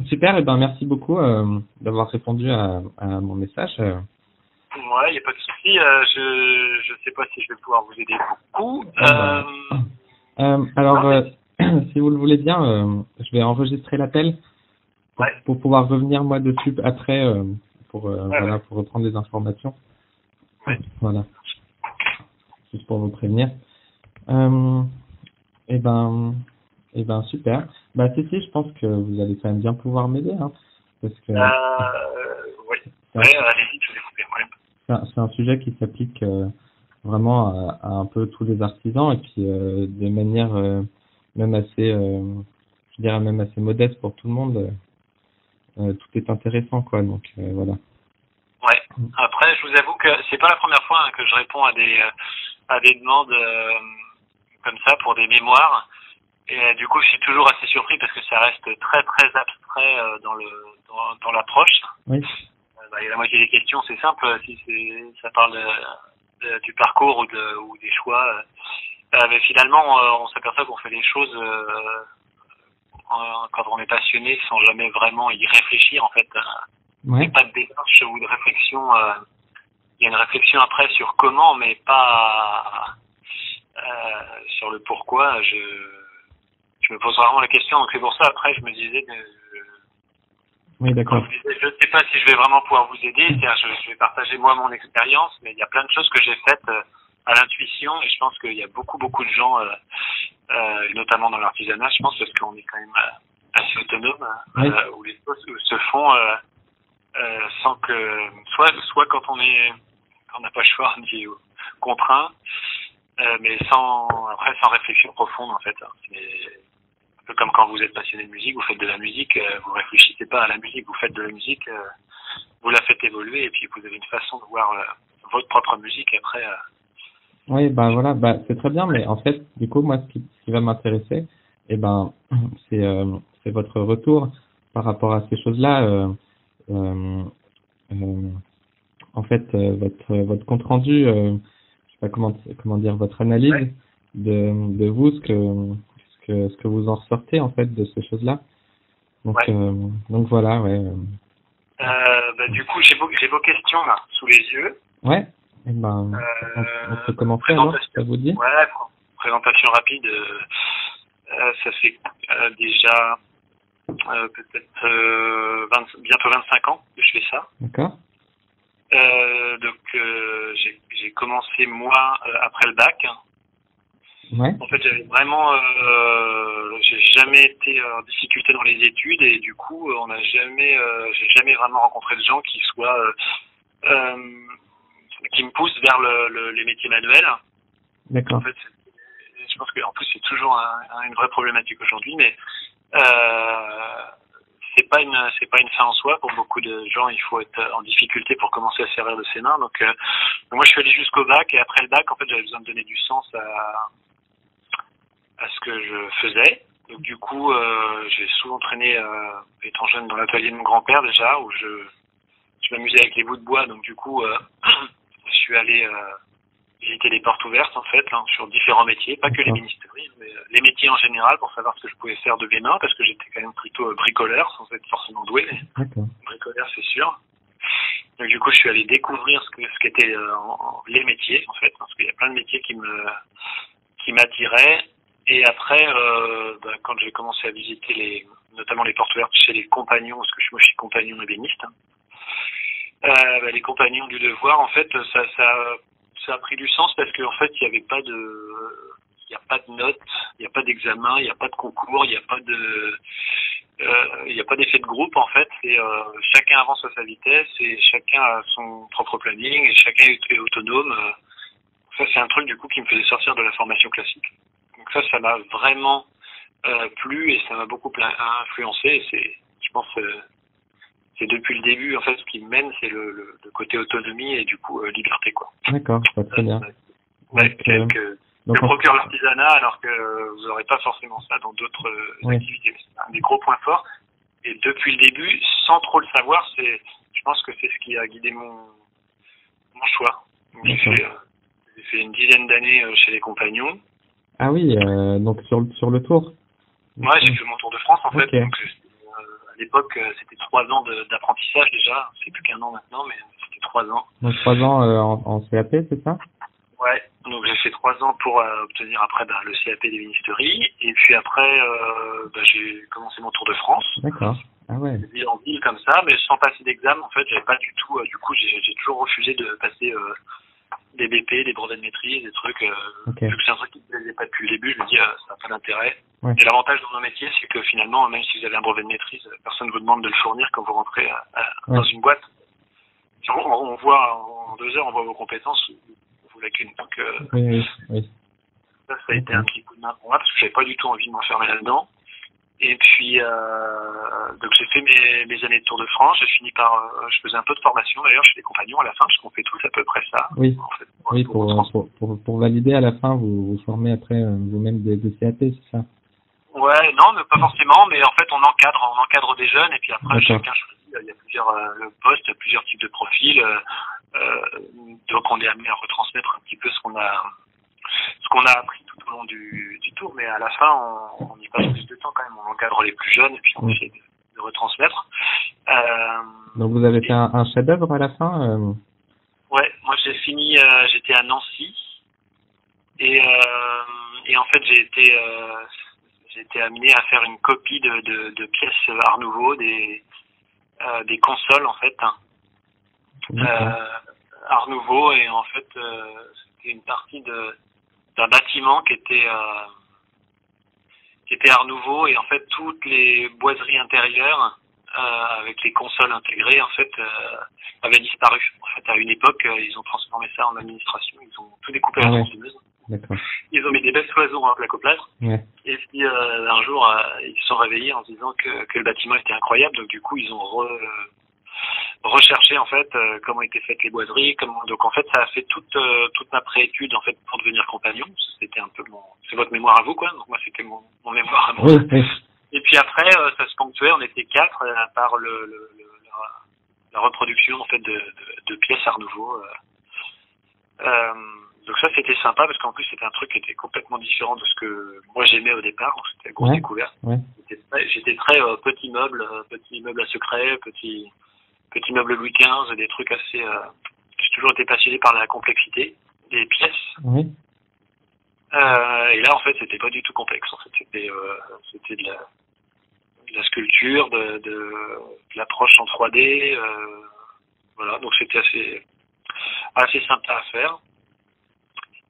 Super, et ben merci beaucoup d'avoir répondu à mon message. Ouais, il n'y a pas de souci. Je sais pas si je vais pouvoir vous aider beaucoup. Alors, si vous le voulez bien, je vais enregistrer l'appel pour pouvoir revenir moi dessus après voilà, pour reprendre les informations. Ouais. Voilà, juste pour vous prévenir. Et ben super. Bah si, je pense que vous allez quand même bien pouvoir m'aider, hein, parce que Oui. Allez-y, je vais vous dire. c'est un sujet qui s'applique vraiment à un peu tous les artisans, et puis de manière même assez, je dirais même assez modeste pour tout le monde. Tout est intéressant, quoi. Donc voilà. Ouais. Après, je vous avoue que c'est pas la première fois que je réponds à des demandes comme ça pour des mémoires. Et du coup, je suis toujours assez surpris parce que ça reste très très abstrait dans l'approche. Oui. Et la moitié des questions, c'est simple. Si ça parle du parcours ou des choix, mais finalement, on s'aperçoit qu'on fait les choses quand on est passionné sans jamais vraiment y réfléchir. En fait, il n'y a pas de démarche ou de réflexion. Il y a une réflexion après sur comment, mais pas sur le pourquoi. Je me pose vraiment la question. Donc c'est pour ça, après, je me disais... Oui, d'accord. Je ne sais pas si je vais vraiment pouvoir vous aider. Je vais partager moi mon expérience, mais il y a plein de choses que j'ai faites à l'intuition, et je pense qu'il y a beaucoup de gens, notamment dans l'artisanat, je pense, parce qu'on est quand même assez autonome, où les choses se font sans que soit quand on n'a pas le choix ni contraint, mais sans réflexion profonde en fait. C'est un peu comme quand vous êtes passionné de musique, vous faites de la musique, vous réfléchissez pas à la musique, vous faites de la musique, vous la faites évoluer, et puis vous avez une façon de voir votre propre musique après. Oui, bah voilà, bah c'est très bien, mais en fait, du coup, moi, ce qui va m'intéresser, c'est votre retour par rapport à ces choses-là. En fait, votre compte rendu, je sais pas comment dire, votre analyse de vous, ce que vous en ressortez en fait de ces choses-là. Donc voilà, Du coup, j'ai vos questions là sous les yeux. Ouais. Et on peut commencer alors, ça vous dit? Ouais, présentation rapide. Ça fait déjà peut-être bientôt 25 ans que je fais ça. D'accord. J'ai commencé moi après le bac. Ouais. En fait, j'ai jamais été en difficulté dans les études, et du coup, j'ai jamais vraiment rencontré de gens qui me poussent vers les métiers manuels. D'accord. En fait, je pense qu'en plus c'est toujours une vraie problématique aujourd'hui, mais c'est pas une fin en soi. Pour beaucoup de gens, il faut être en difficulté pour commencer à servir de ses mains. Donc moi, je suis allé jusqu'au bac, et après le bac, en fait, j'avais besoin de donner du sens à ce que je faisais. Donc du coup, j'ai souvent traîné étant jeune dans l'atelier de mon grand-père déjà, où je m'amusais avec les bouts de bois. Donc du coup, je suis allé visiter les portes ouvertes en fait, sur différents métiers, pas que les ministéries, mais les métiers en général, pour savoir ce que je pouvais faire de mes mains, parce que j'étais quand même plutôt bricoleur, sans être forcément doué, mais bricoleur c'est sûr. Donc du coup, je suis allé découvrir ce qu'étaient les métiers en fait, parce qu'il y a plein de métiers qui m'attiraient. Et après, quand j'ai commencé à visiter notamment les portes ouvertes chez les compagnons, parce que moi je suis compagnon ébéniste, les compagnons du devoir, en fait, ça a pris du sens, parce qu'en fait, il n'y a pas de notes, il n'y a pas d'examen, il n'y a pas de concours, il n'y a pas d'effet de groupe, en fait. Chacun avance à sa vitesse, et chacun a son propre planning, et chacun est autonome. Ça, c'est un truc, du coup, qui me faisait sortir de la formation classique. Donc ça m'a vraiment plu, et ça m'a beaucoup influencé. Et je pense, c'est depuis le début, en fait, ce qui me mène, c'est le côté autonomie et du coup liberté, quoi. D'accord, très bien. Que procure l'artisanat, alors que vous n'aurez pas forcément ça dans d'autres activités. C'est un des gros points forts. Et depuis le début, sans trop le savoir, je pense que c'est ce qui a guidé mon choix. Donc, j'ai fait une dizaine d'années chez les compagnons. Ah oui, donc sur le tour. Ouais, j'ai fait mon tour de France en fait. Donc, à l'époque, c'était 3 ans d'apprentissage déjà. C'est plus qu'1 an maintenant, mais c'était 3 ans. Donc 3 ans en CAP, c'est ça? Ouais, donc j'ai fait 3 ans pour obtenir après le CAP d'ébénisterie. Et puis après, j'ai commencé mon tour de France. D'accord. Ah ouais. De ville en ville comme ça, mais sans passer d'examen. En fait, j'avais pas du tout. Du coup, j'ai toujours refusé de passer des BP, des brevets de maîtrise, des trucs. Okay. Vu que c'est un truc qui me plaisait pas depuis le début, je me dis ça n'a pas d'intérêt. Ouais. Et l'avantage dans nos métiers, c'est que finalement, même si vous avez un brevet de maîtrise, personne ne vous demande de le fournir quand vous rentrez dans une boîte. On voit en 2 heures, on voit vos compétences, vos lacunes. Donc oui. ça a été un petit coup de main pour moi parce que j'avais pas du tout envie de m'enfermer là-dedans. Et puis donc j'ai fait mes années de Tour de France. J'ai fini par, je faisais un peu de formation d'ailleurs chez les compagnons à la fin, parce qu'on fait tous à peu près ça. Oui. En fait, pour valider à la fin, vous formez après vous-même des CAP, c'est ça? Ouais, non, mais pas forcément, mais en fait on encadre des jeunes et puis après chacun choisit. Il y a plusieurs postes, plusieurs types de profils. Donc on est amené à retransmettre un petit peu ce qu'on a appris tout au long du tour, mais à la fin on y passe plus de temps quand même. On encadre les plus jeunes et puis on essaie de retransmettre. Donc vous avez fait un chef-d'œuvre à la fin Ouais, moi j'ai fini, j'étais à Nancy et en fait j'ai été amené à faire une copie de pièces Art Nouveau, des consoles en fait. Art Nouveau, et en fait c'était une partie d'un bâtiment qui était Art Nouveau, et en fait toutes les boiseries intérieures avec les consoles intégrées en fait avaient disparu. En fait à une époque ils ont transformé ça en administration, ils ont tout découpé à la tronçonneuse. D'accord. Ils ont mis des belles cloisons en placoplâtre. Ouais. Et puis un jour ils se sont réveillés en se disant que le bâtiment était incroyable, donc du coup ils ont recherché en fait comment étaient faites les boiseries, donc en fait ça a fait toute ma préétude en fait pour devenir compagnon. C'était un peu c'est votre mémoire à vous quoi, donc moi c'était mon mémoire à moi. Oui. Et puis après ça se ponctuait, on était 4 par la reproduction en fait de pièces Art Nouveau. Donc ça c'était sympa parce qu'en plus c'était un truc qui était complètement différent de ce que moi j'aimais au départ, donc c'était la grosse découverte. Ouais. J'étais très petit meuble à secret, petit meuble Louis XV, des trucs assez... j'ai toujours été passionné par la complexité des pièces. Oui. Et là en fait c'était pas du tout complexe, en fait c'était de la sculpture, de l'approche en 3D, voilà, donc c'était assez sympa à faire.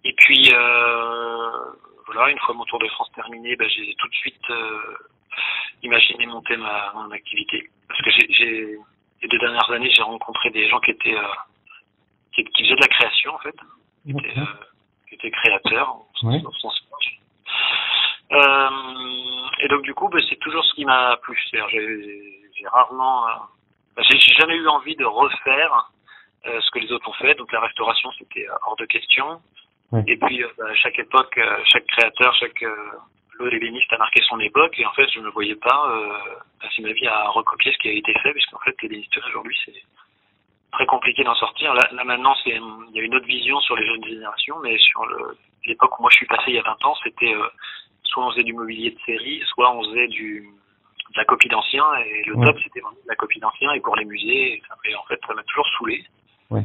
Et puis voilà, une fois mon Tour de France terminé, j'ai tout de suite imaginé monter mon activité, parce que les 2 dernières années j'ai rencontré des gens qui faisaient de la création en fait, qui étaient créateurs au sens proche. Et donc du coup c'est toujours ce qui m'a plu. C'est-à-dire, j'ai rarement j'ai jamais eu envie de refaire ce que les autres ont fait, donc la restauration c'était hors de question. Ouais. Et puis à chaque époque, chaque créateur, chaque l'ébéniste a marqué son époque, et en fait je ne me voyais pas passer ma vie à recopier ce qui a été fait, puisqu'en fait l'ébénisterie aujourd'hui c'est très compliqué d'en sortir. Là maintenant il y a une autre vision sur les jeunes générations, mais sur l'époque où moi je suis passé il y a 20 ans, c'était soit on faisait du mobilier de série, soit on faisait de la copie d'ancien, et le top c'était vraiment de la copie d'ancien, et pour les musées, et en fait ça m'a toujours saoulé. Ouais.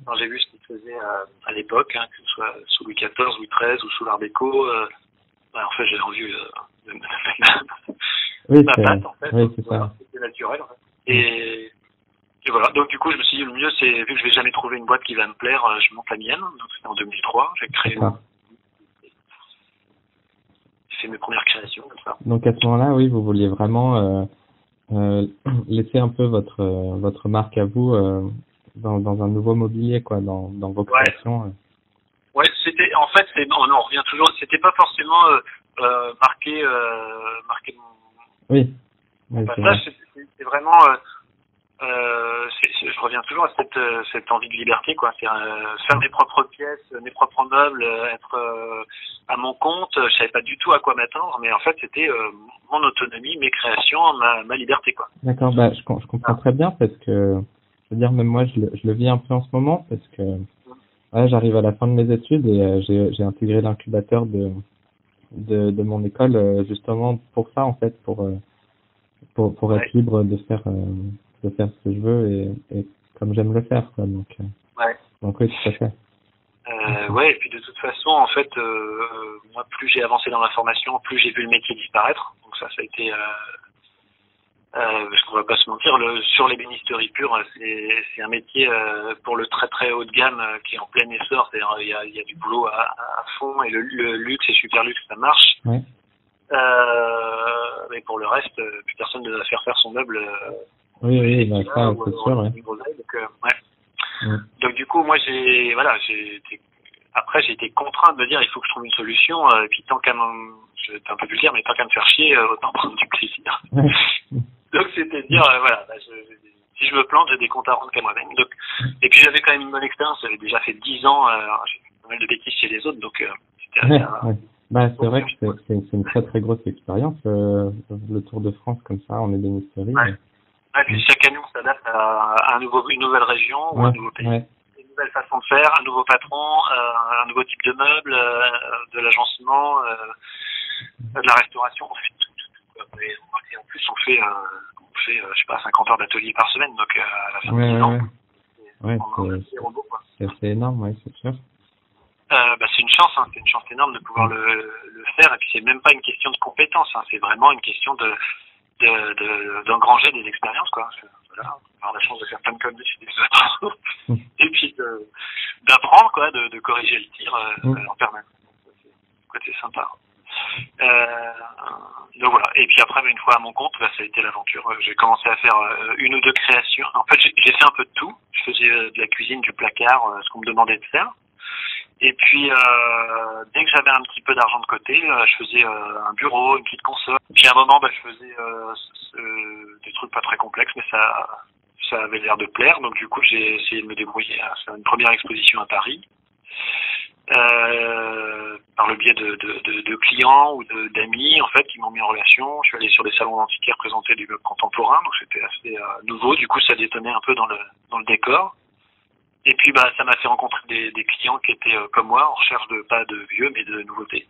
Quand j'ai vu ce qu'ils faisaient à l'époque, que ce soit sous Louis XIV, Louis XIII ou sous l'Art déco, en fait j'avais envie de ma patte en fait. Oui, c'est ça. C'était naturel en fait. Et voilà, donc du coup je me suis dit le mieux c'est, vu que je vais jamais trouver une boîte qui va me plaire, je monte la mienne. Donc c'était en 2003, j'ai créé j'ai fait mes premières créations comme ça. Donc à ce moment-là, oui, vous vouliez vraiment laisser un peu votre marque à vous dans un nouveau mobilier, quoi, dans vos créations. Ouais, c'était, en fait, on revient toujours, c'était pas forcément marqué mon passage, c'est vraiment, je reviens toujours à cette envie de liberté, quoi. C'est faire mes propres pièces, mes propres meubles, être à mon compte. Je savais pas du tout à quoi m'attendre, mais en fait, c'était mon autonomie, mes créations, ma liberté, quoi. D'accord, je comprends très bien, parce que je veux dire, même moi, je le vis un peu en ce moment, parce que j'arrive à la fin de mes études et j'ai intégré l'incubateur de mon école justement pour ça, en fait, pour pour être libre de faire ce que je veux et comme j'aime le faire, quoi. Donc oui, tout à fait. Ouais, et puis de toute façon, en fait, moi, plus j'ai avancé dans la formation, plus j'ai vu le métier disparaître. Donc ça a été, parce qu'on va pas se mentir, sur l'ébénisterie pure, c'est un métier pour le très très haut de gamme qui est en plein essor. C'est-à-dire, il y a du boulot à fond et le luxe et super luxe, ça marche. Ouais. Mais pour le reste, plus personne ne va faire son meuble. Oui, bah, ça, c'est sûr. Ouais. Donc du coup, moi après j'ai été contraint de me dire il faut que je trouve une solution. Et puis tant qu'à je vais un peu vulgaire, mais tant qu'à me faire chier, autant prendre du plaisir. Donc c'était de dire si je me plante, j'ai des comptes à rendre qu'à moi-même. Donc et puis j'avais quand même une bonne expérience. J'avais déjà fait 10 ans. J'ai fait pas mal de bêtises chez les autres, donc c'était assez. Bah, c'est vrai que c'est une très très grosse expérience, le Tour de France comme ça en ébénisterie. Et puis chaque année, on s'adapte à une nouvelle région ou un nouveau pays, une nouvelle façon de faire, un nouveau patron, un nouveau type de meuble, de l'agencement, de la restauration. On fait tout. Et en plus, on fait je sais pas, 50 heures d'atelier par semaine, donc à la fin de 10 ans, c'est assez énorme, c'est sûr. C'est une chance, c'est une chance énorme de pouvoir le faire. Et puis c'est même pas une question de compétence, c'est vraiment une question d'engranger des expériences, quoi. Voilà, avoir la chance de faire plein de conneries chez des autres. Et puis d'apprendre, quoi, de corriger le tir en permanence. C'est sympa. Donc voilà. Et puis après, une fois à mon compte, ça a été l'aventure. J'ai commencé à faire une ou deux créations. En fait, j'ai fait un peu de tout. Je faisais de la cuisine, du placard, ce qu'on me demandait de faire. Et puis, dès que j'avais un petit peu d'argent de côté, je faisais un bureau, une petite console. Puis à un moment, je faisais des trucs pas très complexes, mais ça avait l'air de plaire. Donc du coup, j'ai essayé de me débrouiller à faire une première exposition à Paris, par le biais de clients ou d'amis, en fait, qui m'ont mis en relation. Je suis allé sur des salons d'antiquaires présenter du meuble contemporain, donc c'était assez nouveau. Du coup, ça détonnait un peu dans le décor. Et puis ça m'a fait rencontrer des clients qui étaient comme moi, en recherche pas de vieux mais de nouveautés.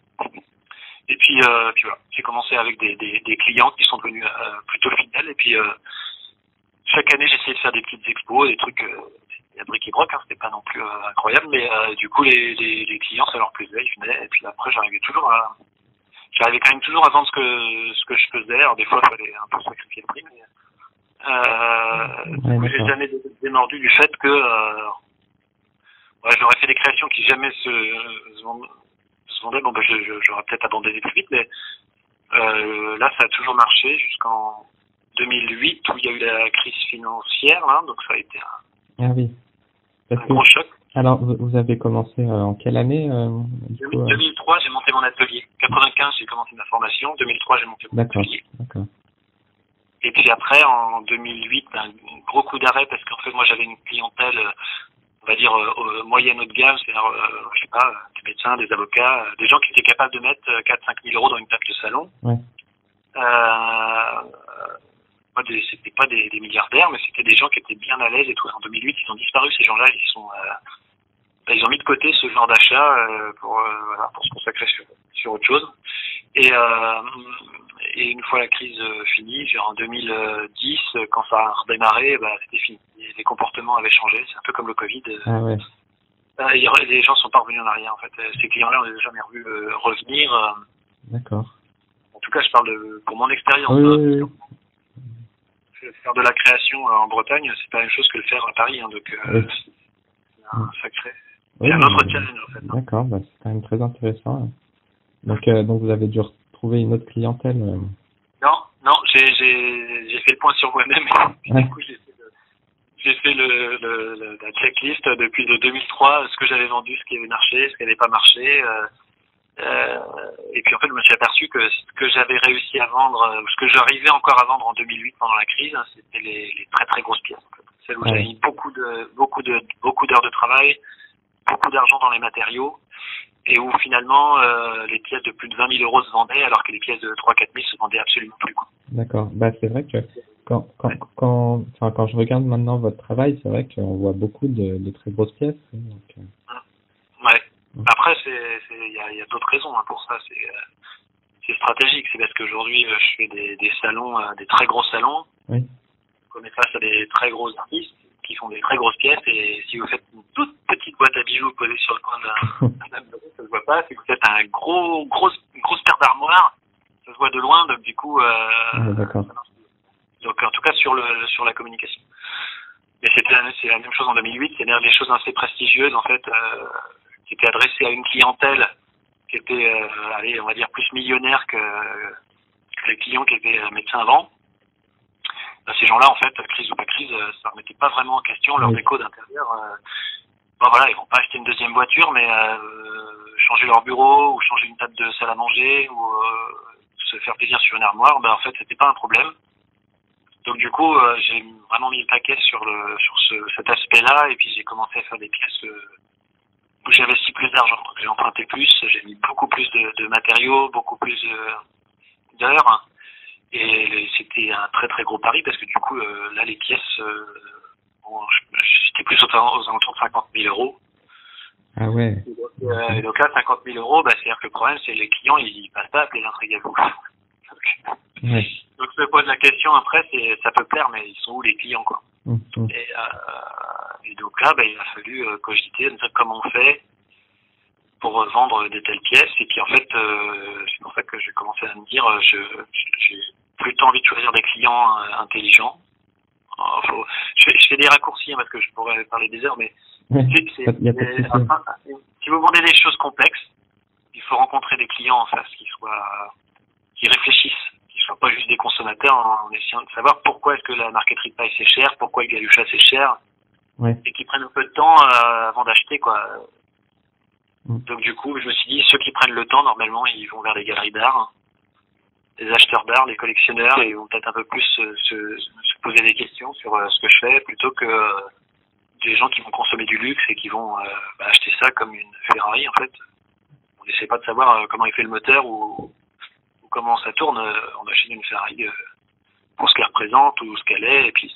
Et puis voilà, j'ai commencé avec des clients qui sont devenus plutôt fidèles. Et puis chaque année j'essayais de faire des petites expos, des trucs à bric et broc, c'était pas non plus incroyable, mais du coup les clients ça leur plaisait, ils venaient. Et puis après j'arrivais quand même toujours à vendre ce que je faisais. Alors des fois il fallait un peu sacrifier le prix, mais j'ai jamais démordu du fait que j'aurais fait des créations qui jamais se vendaient. Bon, j'aurais peut-être abandonné plus vite, mais là, ça a toujours marché jusqu'en 2008 où il y a eu la crise financière, là, donc ça a été un gros choc. Alors, vous avez commencé en quelle année 2003, j'ai monté mon atelier. 95, j'ai commencé ma formation. 2003, j'ai monté mon atelier. D'accord. Et puis après, en 2008, un gros coup d'arrêt parce qu'en fait, moi, j'avais une clientèle, on va dire, moyenne haut de gamme, c'est-à-dire, je sais pas, des médecins, des avocats, des gens qui étaient capables de mettre 4-5 000 euros dans une table de salon. Ouais. C'était pas des milliardaires, mais c'était des gens qui étaient bien à l'aise et tout. En 2008, ils ont disparu, ces gens-là, ils ont mis de côté ce genre d'achat pour se consacrer sur autre chose. Et une fois la crise finie, genre en 2010, quand ça a redémarré, c'était fini. Les comportements avaient changé, c'est un peu comme le Covid. Les gens sont pas revenus en arrière, en fait. Ces clients-là, on les a jamais revus revenir. D'accord. En tout cas, je parle pour mon expérience. Oui. Faire de la création en Bretagne, c'est pas la même chose que le faire à Paris, donc c'est un sacré. C'est un autre challenge, en fait. D'accord, c'est quand même très intéressant. Donc vous avez dû retrouver une autre clientèle. Non, j'ai fait le point sur moi-même. Du coup, j'ai fait la checklist depuis 2003, ce que j'avais vendu, ce qui avait marché, ce qui n'avait pas marché. Et puis en fait, je me suis aperçu que ce que j'avais réussi à vendre, ce que j'arrivais encore à vendre en 2008 pendant la crise, c'était les très très grosses pièces. En fait. Celles où j'avais mis beaucoup d'heures de travail, beaucoup d'argent dans les matériaux, et où finalement les pièces de plus de 20 000 euros se vendaient, alors que les pièces de 3-4 000 se vendaient absolument plus. D'accord. C'est vrai que quand je regarde maintenant votre travail, c'est vrai qu'on voit beaucoup de très grosses pièces. Donc, ouais. Après, il y a d'autres raisons pour ça. C'est stratégique. C'est parce qu'aujourd'hui, je fais des salons, des très gros salons. Oui. On est face à des très gros artistes qui font des très grosses pièces. Et si vous faites une toute petite boîte à bijoux posée sur le coin d'un bureau, ça se voit pas. Si vous faites une grosse paire d'armoires, ça se voit de loin. Donc du coup, d'accord. donc en tout cas sur la communication. Mais c'est la même chose en 2008. C'est-à-dire des choses assez prestigieuses en fait, qui étaient adressées à une clientèle qui était, allez, on va dire plus millionnaire que les clients qui étaient médecins avant. Ces gens-là, en fait, crise ou pas crise, ça ne remettait pas vraiment en question leur déco d'intérieur. Bon, voilà, ils vont pas acheter une deuxième voiture, mais changer leur bureau ou changer une table de salle à manger ou se faire plaisir sur une armoire, en fait, c'était pas un problème. Donc du coup, j'ai vraiment mis le paquet sur cet aspect-là, et puis j'ai commencé à faire des pièces où j'investis plus d'argent. Donc j'ai emprunté plus, j'ai mis beaucoup plus de matériaux, beaucoup plus d'heures. Et c'était un très très gros pari parce que du coup, là, les pièces, j'étais plus aux alentours de 50 000 euros. Ah ouais. Et donc là, 50 000 euros, c'est-à-dire que le problème, c'est les clients, ils passent pas à appeler l'intrigue à vous. Ouais. Donc je me pose la question après, ça peut plaire, mais ils sont où les clients, quoi. Et donc là, il a fallu cogiter, de dire comment on fait pour vendre de telles pièces. Et puis en fait, c'est pour ça que j'ai commencé à me dire, j'ai plutôt envie de choisir des clients intelligents. Je fais des raccourcis parce que je pourrais parler des heures, mais si vous vendez des choses complexes, il faut rencontrer des clients en face qui réfléchissent, qui ne soient pas juste des consommateurs en essayant de savoir pourquoi est-ce que la marqueterie de paille c'est cher, pourquoi le galucha c'est cher, et qui prennent un peu de temps avant d'acheter, quoi. Donc du coup, je me suis dit, ceux qui prennent le temps, normalement, ils vont vers les galeries d'art, les acheteurs d'art, les collectionneurs, et ils vont peut-être un peu plus se poser des questions sur ce que je fais, plutôt que des gens qui vont consommer du luxe et qui vont acheter ça comme une Ferrari, en fait. On n'essaie pas de savoir comment il fait le moteur ou comment ça tourne. On achète une Ferrari pour ce qu'elle représente ou ce qu'elle est, et puis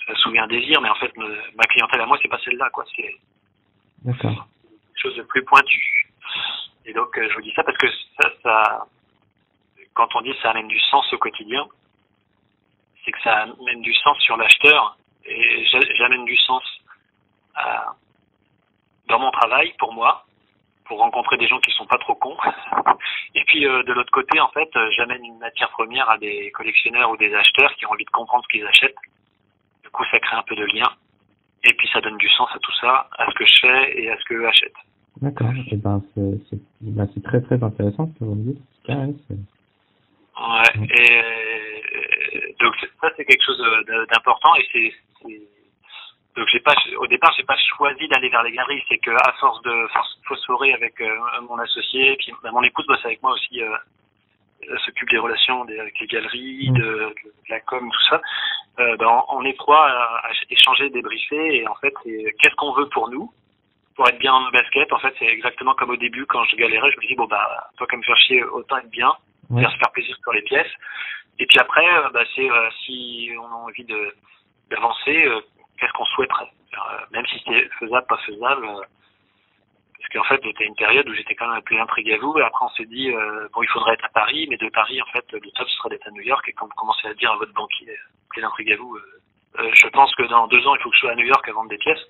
ça souvient un désir, mais en fait, ma clientèle à moi, c'est pas celle-là, quoi. C'est D'accord. quelque chose de plus pointu. Et donc, je vous dis ça parce que ça quand on dit ça amène du sens au quotidien, c'est que ça amène du sens sur l'acheteur, et j'amène du sens dans mon travail, pour moi, pour rencontrer des gens qui sont pas trop cons. Et puis, de l'autre côté, en fait, j'amène une matière première à des collectionneurs ou des acheteurs qui ont envie de comprendre ce qu'ils achètent. Du coup, ça crée un peu de lien. Et puis, ça donne du sens à tout ça, à ce que je fais et à ce qu'eux achètent. D'accord. Et c'est très très intéressant ce que vous me dites. Ouais. Et donc ça, c'est quelque chose d'important, et donc au départ, j'ai pas choisi d'aller vers les galeries. C'est que à force de phosphorer avec mon associé, puis mon épouse bosse avec moi aussi, elle s'occupe des relations avec les galeries, de la com, tout ça. On est trois à échanger, débriefer, et en fait, qu'est-ce qu'on veut pour nous, pour être bien dans nos baskets. En fait, c'est exactement comme au début quand je galérais. Je me dis toi, comme me faire chier, autant être bien, se faire plaisir sur les pièces. Et puis après, c'est si on a envie d'avancer, qu'est-ce qu'on souhaiterait, même si c'était faisable, pas faisable. Parce qu'en fait, j'étais à une période où j'étais quand même appelé intrigue à vous, et après on s'est dit, il faudrait être à Paris, mais de Paris, en fait, le top, ce serait d'être à New York. Et quand vous commencez à dire à votre banquier, appelé l'intrigue à vous, je pense que dans 2 ans, il faut que je sois à New York à vendre des pièces.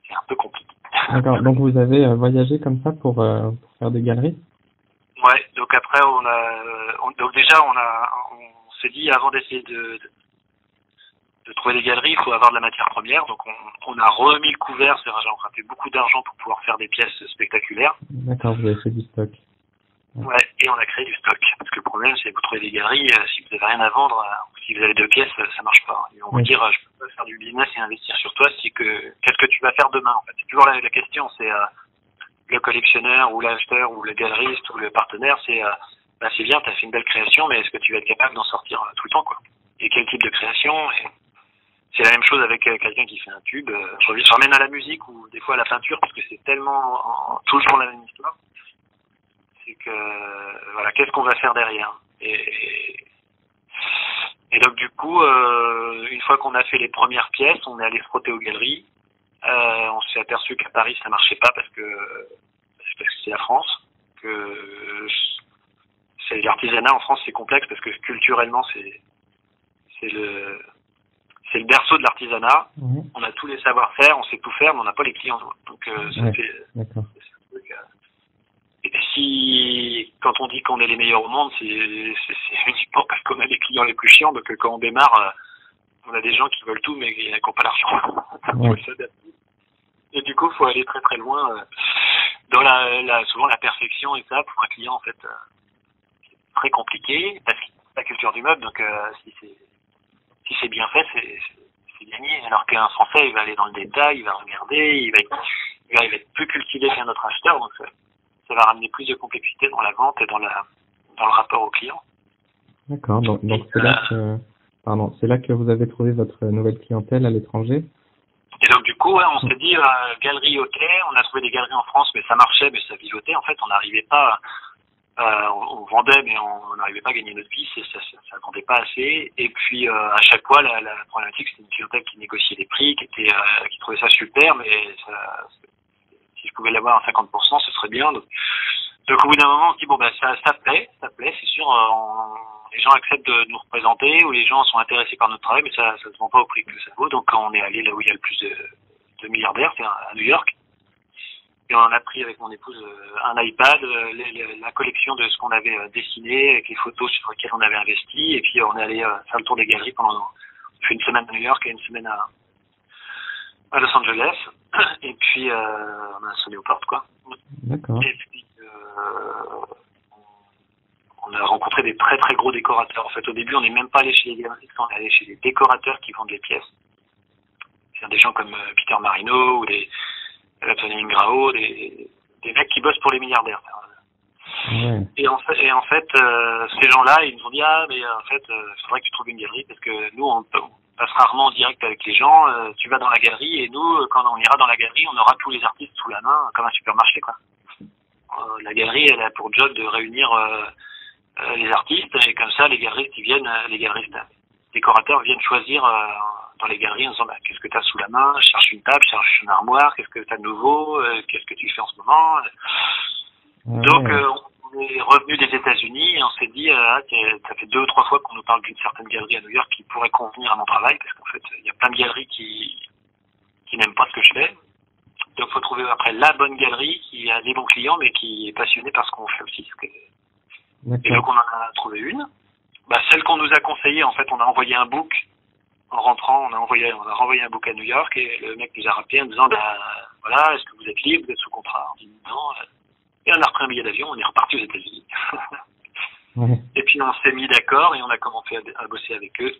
C'est un peu compliqué. D'accord, donc vous avez voyagé comme ça pour faire des galeries? Ouais, donc après, on s'est dit, avant d'essayer de trouver des galeries, il faut avoir de la matière première. Donc on a remis le couvert, c'est-à-dire j'ai emprunté beaucoup d'argent pour pouvoir faire des pièces spectaculaires. D'accord, vous avez fait du stock. Ouais, et on a créé du stock. Parce que le problème, c'est que vous trouvez des galeries, si vous n'avez rien à vendre, si vous avez 2 pièces, ça marche pas. Ils vont vous dire, je peux pas faire du business et investir sur toi, qu'est-ce que tu vas faire demain, en fait. C'est toujours la question, c'est le collectionneur ou l'acheteur ou le galeriste ou le partenaire, c'est bien, tu as fait une belle création, mais est-ce que tu vas être capable d'en sortir tout le temps, quoi. Et quel type de création? Et c'est la même chose avec quelqu'un qui fait un tube. Je ramène à la musique ou des fois à la peinture, parce que c'est tellement toujours la même histoire. C'est que voilà, qu'est-ce qu'on va faire derrière? Et donc du coup, une fois qu'on a fait les premières pièces, on est allé se frotter aux galeries. On s'est aperçu qu'à Paris ça marchait pas parce que c'est la France, que l'artisanat en France, c'est complexe parce que culturellement, c'est le berceau de l'artisanat. On a tous les savoir-faire, on sait tout faire, mais on n'a pas les clients. Donc, ça fait. D'accord. Et si, quand on dit qu'on est les meilleurs au monde, c'est uniquement parce qu'on a les clients les plus chiants. Donc, quand on démarre, on a des gens qui veulent tout, mais qui n'ont pas l'argent. Ouais. Et du coup, il faut aller très très loin dans souvent la perfection et ça, pour un client, en fait, c'est très compliqué parce que c'est la culture du meuble. Donc, si c'est bien fait, c'est gagné. Alors qu'un Français, il va aller dans le détail, il va regarder, il va être plus cultivé qu'un autre acheteur. Donc, ça va ramener plus de complexité dans la vente et dans le rapport au client. D'accord. Donc c'est là que vous avez trouvé votre nouvelle clientèle à l'étranger. Et donc du coup, on s'est dit galerie, ok. On a trouvé des galeries en France, mais ça marchait, mais ça vivotait. En fait, on n'arrivait pas. On vendait, mais on n'arrivait pas à gagner notre vie. Ça vendait pas assez. Et puis à chaque fois, la problématique, c'était une clientèle qui négociait les prix, qui trouvait ça super, mais si je pouvais l'avoir à 50%, ce serait bien. Donc au bout d'un moment, on se dit bon ça plaît, c'est sûr. Les gens acceptent de nous représenter ou les gens sont intéressés par notre travail, mais ça se vend pas au prix que ça vaut. Donc on est allé là où il y a le plus de milliardaires, c'est à New York. Et on en a pris avec mon épouse un iPad, la collection de ce qu'on avait dessiné, avec les photos sur lesquelles on avait investi. Et puis on est allé faire le tour des galeries on fait une semaine à New York et une semaine à Los Angeles. Et puis on a sonné aux portes, quoi. D'accord. Et puis on a rencontré des très très gros décorateurs. En fait, au début, on n'est même pas allé chez les galeristes, on est allé chez les décorateurs qui vendent les pièces. C'est des gens comme Peter Marino ou Tony Ingrao, des mecs qui bossent pour les milliardaires. Ouais. Et en fait, ces gens-là, ils nous ont dit mais en fait, il faudrait que tu trouves une galerie parce que nous, on passe rarement en direct avec les gens. Tu vas dans la galerie et nous, quand on ira dans la galerie, on aura tous les artistes sous la main, comme un supermarché, quoi. La galerie, elle a pour job de réunir les artistes et comme ça, les décorateurs viennent choisir dans les galeries en disant qu'est-ce que tu as sous la main, je cherche une table, je cherche une armoire, qu'est-ce que tu as de nouveau, qu'est-ce que tu fais en ce moment. Donc on est revenu des États-Unis et on s'est dit ça fait 2 ou 3 fois qu'on nous parle d'une certaine galerie à New York qui pourrait convenir à mon travail parce qu'en fait il y a plein de galeries qui n'aiment pas ce que je fais. Donc il faut trouver après la bonne galerie qui a des bons clients mais qui est passionnée par ce qu'on fait aussi. Et donc on en a trouvé une. Celle qu'on nous a conseillée, en fait, on a envoyé un book en rentrant, on a renvoyé un book à New York et le mec nous a rappelé en disant voilà, est-ce que vous êtes libre, vous êtes sous contrat? On dit non. Et on a repris un billet d'avion, on est reparti aux États-Unis. Ouais. Et puis on s'est mis d'accord et on a commencé à bosser avec eux.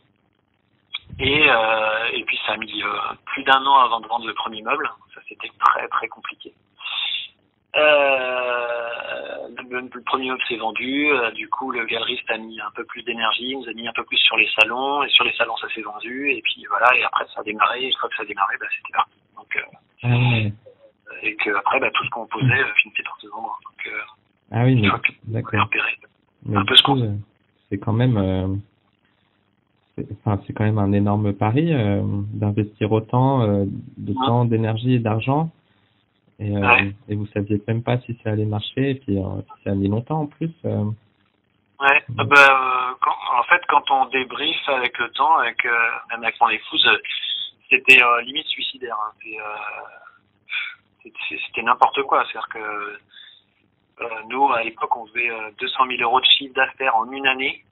Et puis ça a mis plus d'1 an avant de vendre le premier meuble. Ça, c'était très très compliqué. Le premier meuble s'est vendu, du coup le galeriste a mis un peu plus d'énergie, nous a mis un peu plus sur les salons, et sur les salons ça s'est vendu, et puis voilà, et après ça a démarré, et une fois que ça a démarré, c'était parti. Donc, et que après tout ce qu'on posait finissait par se vendre. Donc, oui, mais d'accord. Mais un peu ce qu'on c'est quand même c'est quand même un énorme pari d'investir autant de temps, d'énergie et d'argent. Et vous saviez même pas si ça allait marcher, et puis ça a mis longtemps en plus. Ouais, en fait, quand on débriefe avec le temps, même avec mon épouse, c'était limite suicidaire. C'était n'importe quoi. C'est-à-dire que nous, à l'époque, on faisait 200 000 euros de chiffre d'affaires en une année.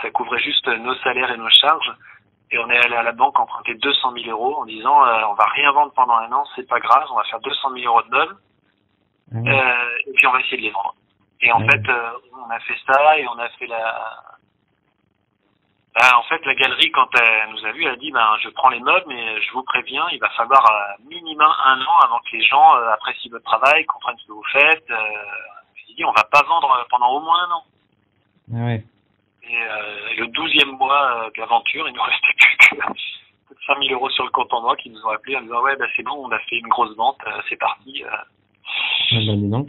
Ça couvrait juste nos salaires et nos charges. Et on est allé à la banque emprunter 200 000 euros en disant on va rien vendre pendant 1 an, c'est pas grave, on va faire 200 000 euros de meubles et puis on va essayer de les vendre. Et en fait, on a fait ça et on a fait en fait, la galerie, quand elle nous a vu, elle a dit je prends les meubles, mais je vous préviens, il va falloir minimum 1 an avant que les gens apprécient votre travail, comprennent ce que vous faites. J'ai dit on va pas vendre pendant au moins 1 an. Ouais. Et le 12e mois de l'aventure, il nous restait plus que 5 000 euros sur le compte en banque qui nous ont appelés en disant c'est bon, on a fait une grosse vente, c'est parti. Dis donc.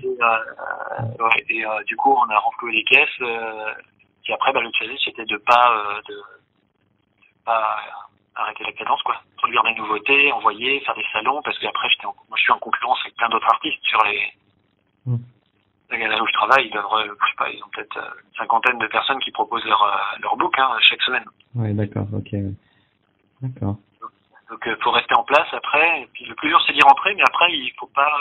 Et du coup, on a renfloué les caisses. Puis après, le challenge c'était de pas arrêter la cadence, quoi. Produire des nouveautés, envoyer, faire des salons, parce qu'après moi je suis en concurrence avec plein d'autres artistes sur la galerie où je travaille, je sais pas, ils ont peut-être une cinquantaine de personnes qui proposent leur book chaque semaine. Ouais, d'accord, ok. D'accord. Donc faut rester en place après. Et puis le plus dur c'est d'y rentrer, mais après il faut pas.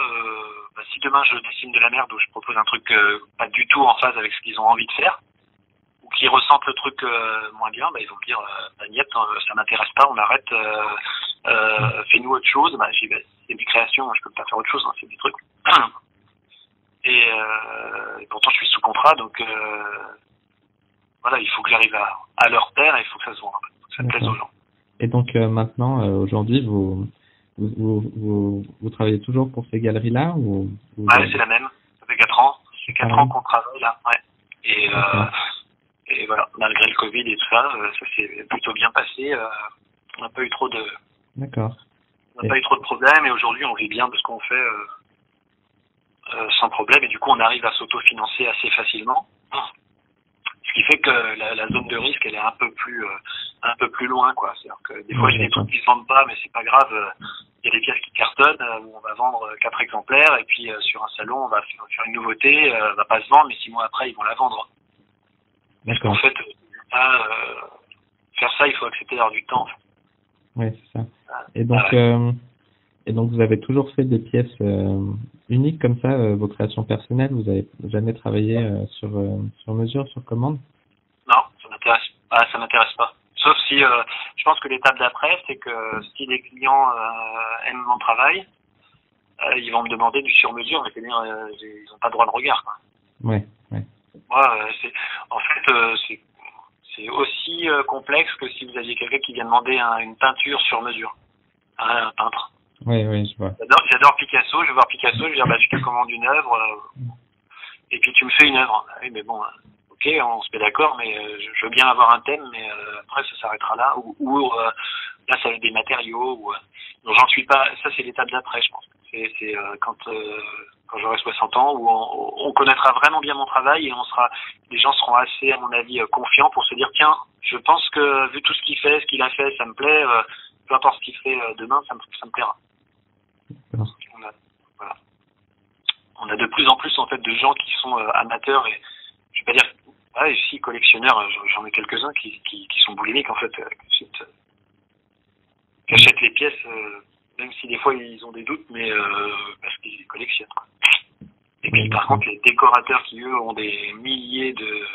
Si demain je dessine de la merde ou je propose un truc pas du tout en phase avec ce qu'ils ont envie de faire, ou qu'ils ressentent le truc moins bien, ils vont me dire niet, ça m'intéresse pas, on arrête. Fais-nous autre chose. Je dis, c'est des créations, je peux pas faire autre chose, c'est des trucs. Et pourtant je suis sous contrat, donc voilà, il faut que j'arrive à leur plaire et il faut que ça se vende, que ça plaise aux gens. Et donc maintenant, aujourd'hui, vous travaillez toujours pour ces galeries-là ou Ouais, c'est la même. Ça fait 4 ans. C'est 4 ans qu'on travaille là. Ouais. Et voilà, malgré le Covid et tout ça, ça s'est plutôt bien passé. On n'a pas eu trop de. D'accord. On n'a pas eu trop de problèmes et aujourd'hui on vit bien de ce qu'on fait sans problème et du coup on arrive à s'autofinancer assez facilement. Ce qui fait que la zone de risque elle est un peu plus loin quoi. C'est-à-dire que des fois j'ai des trucs qui se vendent pas mais c'est pas grave. Il y a des pièces qui cartonnent où on va vendre 4 exemplaires et puis sur un salon on va faire une nouveauté, elle va pas se vendre mais 6 mois après ils vont la vendre. D'accord. En fait, faire ça il faut accepter d'avoir du temps. En fait. Oui, c'est ça. Et donc vous avez toujours fait des pièces uniques comme ça, vos créations personnelles, vous avez jamais travaillé sur mesure, sur commande? Non, ça m'intéresse pas. Sauf si, je pense que l'étape d'après, c'est que si les clients aiment mon travail, ils vont me demander du sur-mesure, mais c'est-à-dire ils n'ont pas droit de regard. Quoi. Ouais. Moi, c'est aussi complexe que si vous aviez quelqu'un qui vient demander une peinture sur mesure, un peintre. Oui, je vois. J'adore Picasso, je vais voir Picasso, je vais dire je te commande une œuvre, et puis tu me fais une œuvre. Oui, mais bon, ok, on se met d'accord, mais je veux bien avoir un thème, mais après ça s'arrêtera là, ou là ça va être des matériaux, donc j'en suis pas, ça c'est l'étape d'après, je pense. C'est quand j'aurai 60 ans, où on connaîtra vraiment bien mon travail et les gens seront assez, à mon avis, confiants pour se dire, tiens, je pense que vu tout ce qu'il a fait, ça me plaît, peu importe ce qu'il fait demain, ça me plaira. On a de plus en plus en fait de gens qui sont amateurs et je vais pas dire si collectionneurs, j'en ai quelques-uns qui sont boulimiques en fait, qui achètent les pièces même si des fois ils ont des doutes, mais parce qu'ils les collectionnent quoi. Et puis par contre les décorateurs qui eux ont des milliers de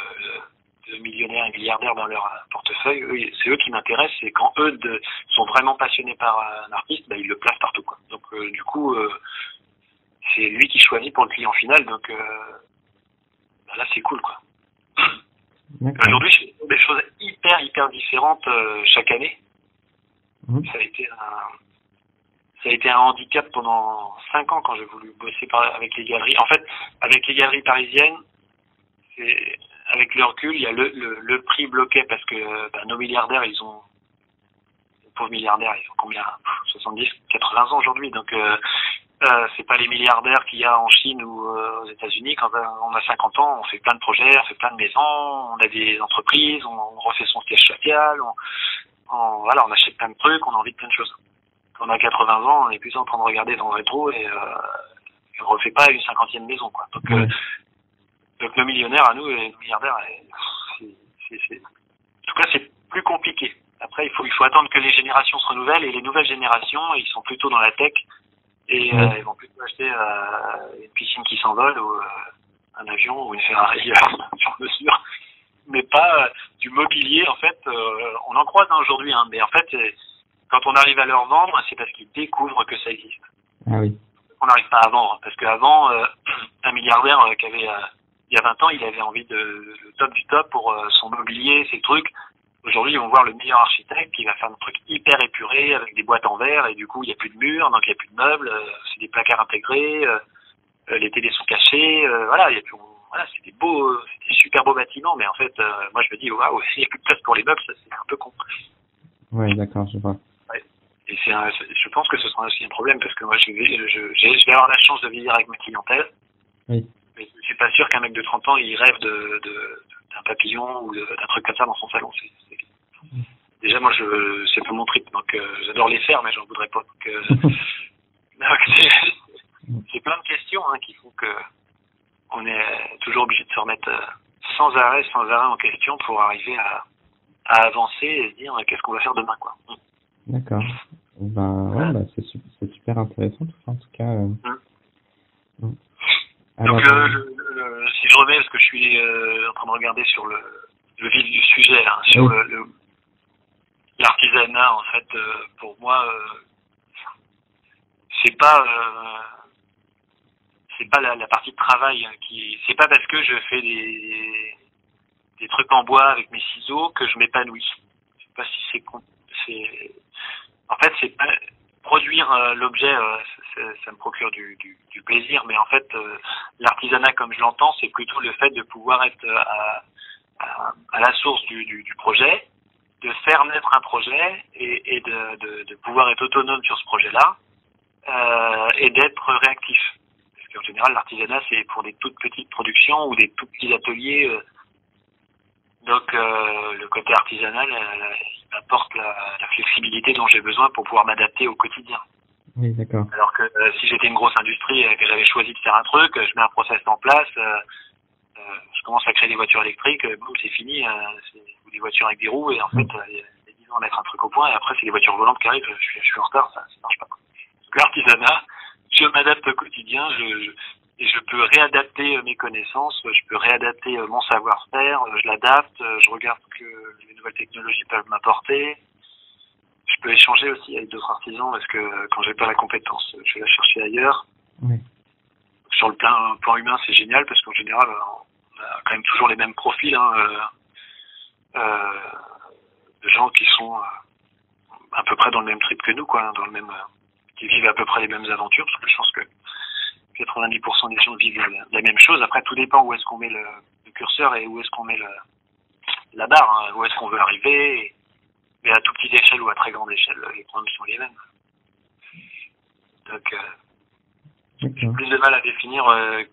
millionnaires et milliardaires dans leur portefeuille, c'est eux qui m'intéressent et quand eux sont vraiment passionnés par un artiste, ils le placent partout quoi. Donc du coup c'est lui qui choisit pour le client final, donc là c'est cool quoi. Aujourd'hui je fais des choses hyper différentes chaque année. Ça a été un handicap pendant 5 ans quand j'ai voulu bosser avec les galeries. En fait, avec les galeries parisiennes, avec le recul, il y a le prix bloqué parce que nos milliardaires, les pauvres milliardaires, ils ont combien 70, 80 ans aujourd'hui, donc c'est pas les milliardaires qu'il y a en Chine ou aux États-Unis. Quand on a 50 ans, on fait plein de projets, on fait plein de maisons, on a des entreprises, on refait son siège social, on achète plein de trucs, on a envie de plein de choses. Quand on a 80 ans, on est plus en train de regarder dans le rétro et on refait pas une 50e maison, quoi. Donc nos millionnaires à nous, les milliardaires, en tout cas c'est plus compliqué. Après il faut attendre que les générations se renouvellent et les nouvelles générations, ils sont plutôt dans la tech et ils vont plutôt acheter une piscine qui s'envole ou un avion ou une Ferrari sur mesure, mais pas du mobilier en fait. On en croise aujourd'hui, mais en fait quand on arrive à leur vendre, c'est parce qu'ils découvrent que ça existe. Ah oui. On n'arrive pas à vendre, parce qu'avant, un milliardaire qui avait, il y a 20 ans, il avait envie le top du top pour son mobilier, ses trucs. Aujourd'hui, ils vont voir le meilleur architecte qui va faire un truc hyper épuré avec des boîtes en verre, et du coup, il n'y a plus de murs, donc il n'y a plus de meubles, c'est des placards intégrés, les télés sont cachées, voilà, il y a plus, voilà, c'est des super beaux bâtiments, mais en fait, moi je me dis, waouh, il n'y a plus de place pour les meubles, ça c'est un peu con. Oui, d'accord, je vois. Et je pense que ce sera aussi un problème parce que moi je vais avoir la chance de vieillir avec ma clientèle. Oui. Mais je suis pas sûr qu'un mec de 30 ans il rêve d'un papillon ou d'un truc comme ça dans son salon. Déjà moi c'est pas mon trip, donc j'adore les faire mais j'en voudrais pas. Donc, c'est plein de questions qui font que on est toujours obligé de se remettre sans arrêt en question pour arriver à avancer et se dire qu'est-ce qu'on va faire demain, quoi. D'accord. Ben, ouais, bah, c'est super intéressant tout ça, en tout cas. Alors, donc, si je remets, parce que je suis en train de regarder sur le vif du sujet, là, sur l'artisanat, en fait, pour moi, c'est pas la partie de travail qui, c'est pas parce que je fais des trucs en bois avec mes ciseaux que je m'épanouis. Je sais pas si en fait, c'est pas produire l'objet, ça me procure du plaisir, mais en fait, l'artisanat comme je l'entends, c'est plutôt le fait de pouvoir être à la source du projet, de faire naître un projet et de pouvoir être autonome sur ce projet-là et d'être réactif. Parce qu'en général, l'artisanat, c'est pour des toutes petites productions ou des tout petits ateliers. Donc, le côté artisanal, il m'apporte la flexibilité dont j'ai besoin pour pouvoir m'adapter au quotidien. Oui, d'accord. Alors que si j'étais une grosse industrie et que j'avais choisi de faire un truc, je mets un process en place, je commence à créer des voitures électriques, boum, c'est fini, ou des voitures avec des roues, et en fait, il y a 10 ans à mettre un truc au point, et après, c'est des voitures volantes qui arrivent, je suis en retard, ça marche pas. Donc, l'artisanat, je m'adapte au quotidien, et je peux réadapter mes connaissances, je peux réadapter mon savoir-faire, je l'adapte, je regarde ce que les nouvelles technologies peuvent m'apporter. Je peux échanger aussi avec d'autres artisans parce que quand j'ai pas la compétence, je vais la chercher ailleurs. Oui. Sur le plan humain, c'est génial parce qu'en général, on a quand même toujours les mêmes profils de gens qui sont à peu près dans le même trip que nous, quoi, qui vivent à peu près les mêmes aventures, parce que je pense que 90% des gens vivent la même chose. Après, tout dépend où est-ce qu'on met le curseur et où est-ce qu'on met la barre, où est-ce qu'on veut arriver. Mais à toute petite échelle ou à très grande échelle, les problèmes sont les mêmes. Donc, j'ai plus de mal à définir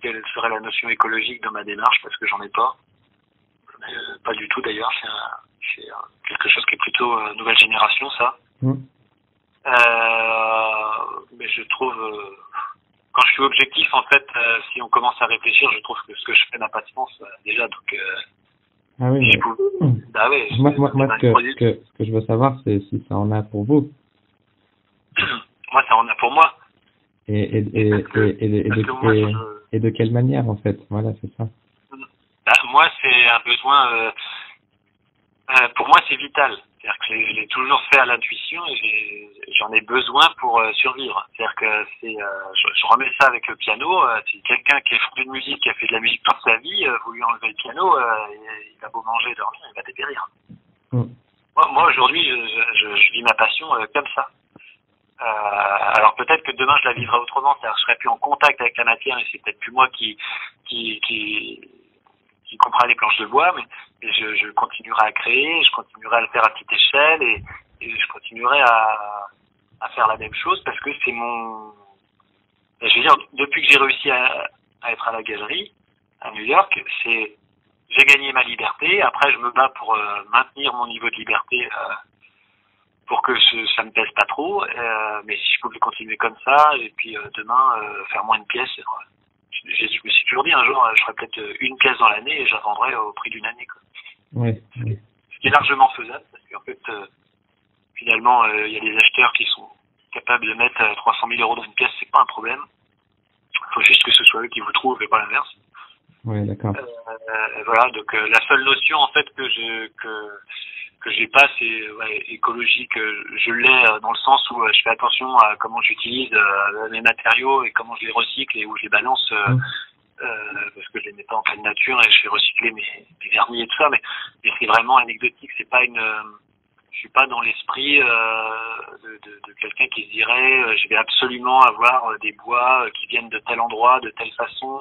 quelle serait la notion écologique dans ma démarche, parce que j'en ai pas. Pas du tout d'ailleurs, c'est quelque chose qui est plutôt nouvelle génération, ça. Mais je trouve, quand je suis objectif, en fait, si on commence à réfléchir, je trouve que ce que je fais n'a pas de sens déjà. Donc, ah oui, mais... bah ouais, moi ce que je veux savoir, c'est si ça en a pour vous. Moi, ça en a pour moi. Et de quelle manière, en fait? Voilà, c'est ça. Bah, moi, c'est un besoin... pour moi, c'est vital. C'est-à-dire que je l'ai toujours fait à l'intuition et j'en ai besoin pour survivre. C'est-à-dire que je remets ça avec le piano. Si quelqu'un qui est fou de musique, qui a fait de la musique toute sa vie, vous lui enlevez le piano, il a beau manger, dormir, il va dépérir. Moi, aujourd'hui, je vis ma passion comme ça. Alors peut-être que demain, je la vivrai autrement. C'est-à-dire que je serai plus en contact avec la matière et c'est peut-être plus moi qui comprend les planches de bois, mais je continuerai à créer, je continuerai à le faire à petite échelle et je continuerai à faire la même chose parce que c'est je veux dire, depuis que j'ai réussi à être à la galerie à New York, j'ai gagné ma liberté. Après, je me bats pour maintenir mon niveau de liberté pour que ça me pèse pas trop. Mais si je pouvais continuer comme ça et puis demain faire moins de pièces. Je me suis toujours dit un jour, je ferais peut-être une pièce dans l'année et je la vendrais au prix d'une année, quoi. Oui. Ce qui est largement faisable parce qu'en fait, finalement, il y a des acheteurs qui sont capables de mettre 300 000 euros dans une pièce, c'est pas un problème. Il faut juste que ce soit eux qui vous trouvent et pas l'inverse. Oui, d'accord. Voilà, donc la seule notion en fait que j'ai pas, c'est écologique. Je l'ai dans le sens où je fais attention à comment j'utilise mes matériaux et comment je les recycle et où je les balance parce que je les mets pas en pleine nature et je fais recycler mes vernis et tout ça. Mais c'est vraiment anecdotique. C'est pas je suis pas dans l'esprit de quelqu'un qui se dirait je vais absolument avoir des bois qui viennent de tel endroit, de telle façon.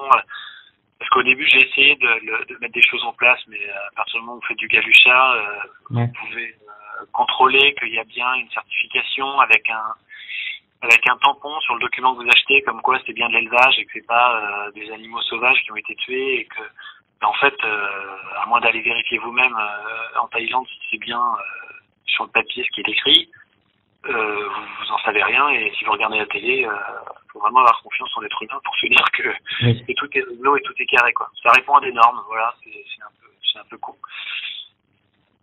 Parce qu'au début, j'ai essayé de mettre des choses en place, mais à partir du moment où vous faites du galucha, vous pouvez contrôler qu'il y a bien une certification avec un tampon sur le document que vous achetez, comme quoi c'est bien de l'élevage et que c'est pas des animaux sauvages qui ont été tués et que, en fait, à moins d'aller vérifier vous-même en Thaïlande si c'est bien sur le papier ce qui est écrit, vous en savez rien et si vous regardez la télé, faut vraiment avoir confiance en l'être humain pour se dire que tout est réglo et tout est carré, quoi. Ça répond à des normes, voilà, c'est un peu con.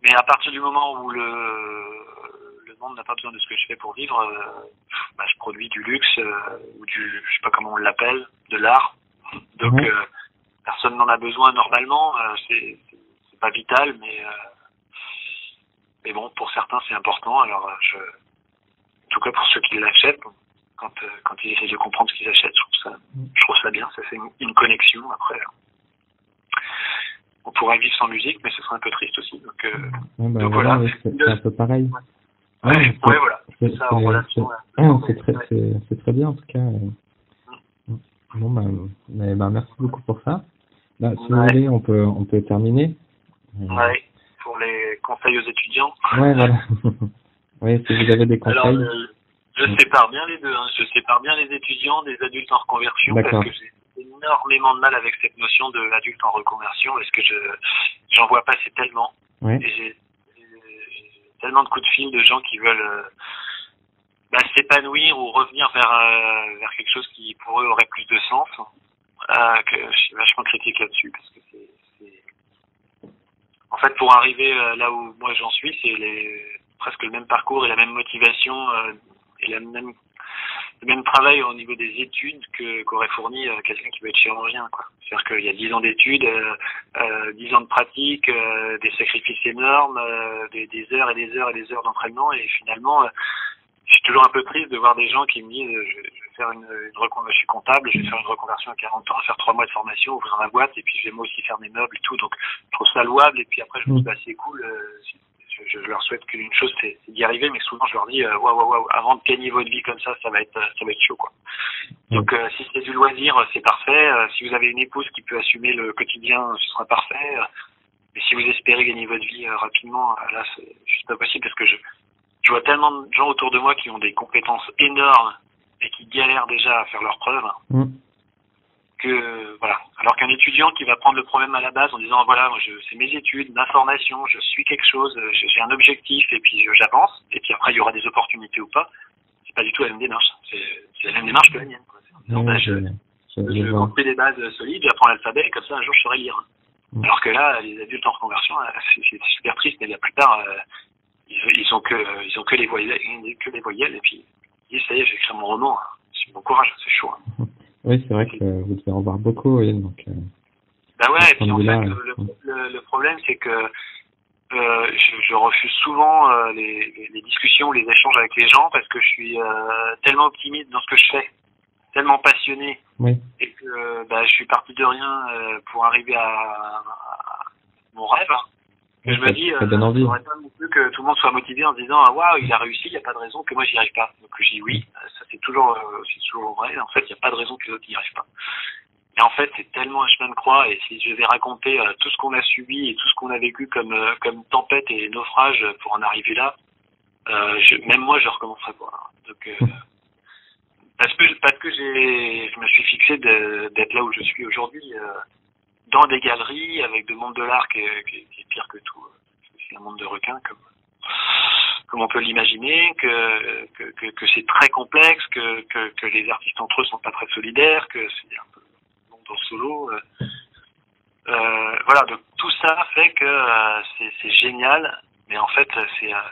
Mais à partir du moment où le monde n'a pas besoin de ce que je fais pour vivre, je produis du luxe ou je sais pas comment on l'appelle, de l'art. Donc personne n'en a besoin normalement. C'est pas vital, mais bon, pour certains c'est important. Alors en tout cas pour ceux qui l'achètent, quand ils essaient de comprendre ce qu'ils achètent, je trouve ça bien. Ça fait une connexion. Après, on pourrait vivre sans musique, mais ce serait un peu triste aussi. Donc voilà, c'est un peu pareil. Voilà. C'est ça en relation. C'est très bien en tout cas. Bon, merci beaucoup pour ça. Si vous voulez, on peut terminer. Ouais, pour les conseils aux étudiants. Ouais, voilà. Oui, si vous avez des conseils. Alors, je sépare bien les deux. Hein. Je sépare bien les étudiants des adultes en reconversion parce que j'ai énormément de mal avec cette notion de l'adulte en reconversion parce que j'en vois passer tellement. Ouais. Et j'ai tellement de coups de fil de gens qui veulent s'épanouir ou revenir vers quelque chose qui pour eux aurait plus de sens que je suis vachement critique là-dessus parce que c'est en fait pour arriver là où moi j'en suis c'est presque le même parcours et la même motivation et le même travail au niveau des études qu'aurait fourni quelqu'un qui veut être chirurgien, quoi. C'est-à-dire qu'il y a 10 ans d'études, 10 ans de pratique, des sacrifices énormes, des heures et des heures et des heures d'entraînement et finalement je suis toujours un peu triste de voir des gens qui me disent je vais faire une reconversion, je suis comptable, je vais faire une reconversion à 40 ans, faire 3 mois de formation, ouvrir ma boîte et puis je vais moi aussi faire mes meubles et tout. Donc je trouve ça louable et puis après je me dis c'est cool. Je leur souhaite qu'une chose c'est d'y arriver, mais souvent je leur dis waouh, avant de gagner votre vie comme ça va être chaud, quoi. Donc si c'est du loisir, c'est parfait. Si vous avez une épouse qui peut assumer le quotidien, ce sera parfait. Mais si vous espérez gagner votre vie rapidement, là c'est juste pas possible parce que je vois tellement de gens autour de moi qui ont des compétences énormes et qui galèrent déjà à faire leurs preuves que voilà. Alors qu'un étudiant qui va prendre le problème à la base en disant voilà, moi c'est mes études, ma formation, je suis quelque chose, j'ai un objectif et puis j'avance et puis après il y aura des opportunités ou pas. C'est pas du tout la même démarche. C'est la même démarche que la mienne, quoi. Je construis des bases solides, j'apprends l'alphabet et comme ça un jour je saurai lire. Alors que là, les adultes en reconversion, c'est super triste, mais la plupart ils ont que les voyelles et puis ça y est, j'écris mon roman. C'est bon courage, c'est chaud. Oui, c'est vrai que vous devez en voir beaucoup, oui, donc. Et puis en fait, le problème c'est que je refuse souvent les discussions, les échanges avec les gens parce que je suis tellement optimiste dans ce que je fais, tellement passionné, et que je suis parti de rien pour arriver à mon rêve. Que je me dis, ça donne envie. J'aurais pas non plus que tout le monde soit motivé en se disant waouh, il a réussi, il n'y a pas de raison que moi j'y arrive pas. Donc je dis oui, ça c'est toujours vrai. En fait, il n'y a pas de raison que les autres n'y arrivent pas. Et en fait, c'est tellement un chemin de croix. Et si je vais raconter tout ce qu'on a subi et tout ce qu'on a vécu comme tempête et naufrage pour en arriver là, même moi je recommencerai pas. Donc parce que je me suis fixé d'être là où je suis aujourd'hui. Dans des galeries avec de monde de l'art qui est pire que tout. C'est un monde de requins comme on peut l'imaginer, que c'est très complexe, que les artistes entre eux sont pas très solidaires, que c'est un peu monde en solo. Voilà, donc tout ça fait que c'est génial, mais en fait c'est un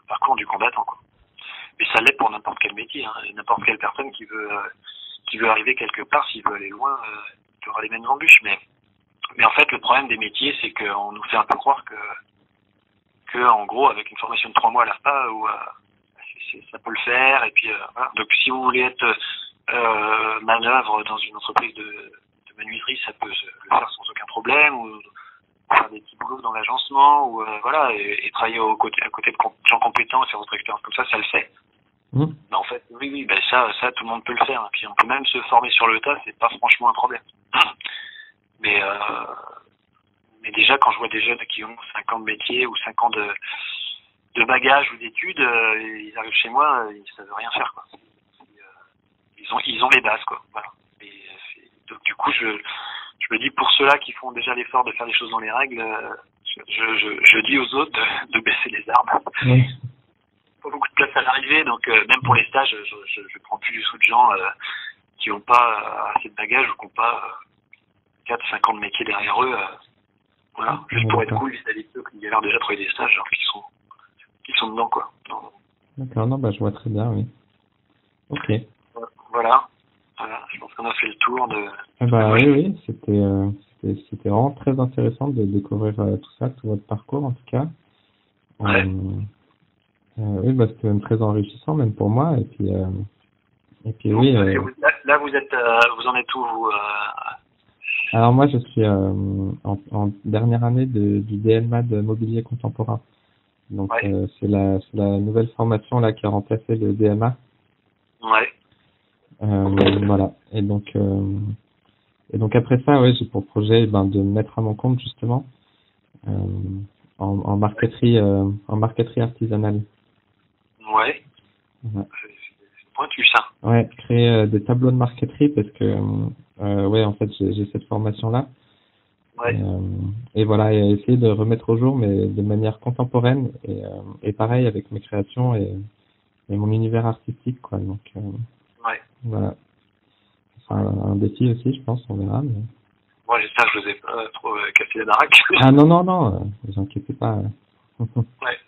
parcours du combattant, quoi. Mais ça l'est pour n'importe quel métier, hein, et n'importe quelle personne qui veut arriver quelque part, s'il veut aller loin, il aura les mêmes embûches, mais en fait, le problème des métiers, c'est qu'on nous fait un peu croire que en gros, avec une formation de 3 mois à l'AFPA, ça peut le faire, et puis voilà. Donc si vous voulez être manœuvre dans une entreprise de menuiserie, ça peut le faire sans aucun problème, ou faire des petits boulots dans l'agencement, ou voilà, et travailler à côté de gens compétents et faire votre expérience comme ça le fait. Mais en fait, oui, ça tout le monde peut le faire. Puis on peut même se former sur le tas, c'est pas franchement un problème. Mais déjà, quand je vois des jeunes qui ont 5 ans de métier ou 5 ans de bagages ou d'études, ils arrivent chez moi, ils savent rien faire, quoi. Ils ont les bases, quoi. Voilà. Donc du coup, je me dis, pour ceux-là qui font déjà l'effort de faire les choses dans les règles, je dis aux autres de baisser les armes. Pas beaucoup de place à l'arrivée, donc même pour les stages, je prends plus du tout de gens qui n'ont pas assez de bagages ou qui n'ont pas 4-5 ans de métier derrière eux. Voilà, juste pour être cool vis-à-vis de ceux qui galèrent déjà à trouver des stages, alors qui sont dedans, quoi. D'accord, non, je vois très bien, oui. Ok. Voilà, je pense qu'on a fait le tour de... Oui, c'était vraiment très intéressant de découvrir tout ça, tout votre parcours, en tout cas. Ouais. Oui, c'était même très enrichissant, même pour moi, et puis Donc, oui... Là, vous en êtes où, vous Alors moi, je suis en dernière année du DLMA de mobilier contemporain. Donc c'est la nouvelle formation là qui a remplacé le DMA. Ouais. Voilà. Et donc après ça, j'ai pour projet de me mettre à mon compte justement en marqueterie artisanale. Ouais. Ouais. C'est pointu ça. Ouais, créer des tableaux de marqueterie parce que en fait j'ai cette formation là. Ouais. Et voilà, et essayer de remettre au jour, mais de manière contemporaine et pareil avec mes créations et mon univers artistique, quoi. Donc voilà, c'est un défi aussi, je pense, on verra. Mais... Moi, j'espère que je vous ai pas trop cassé la baraque. Ah non, ne vous inquiétez pas. Ouais.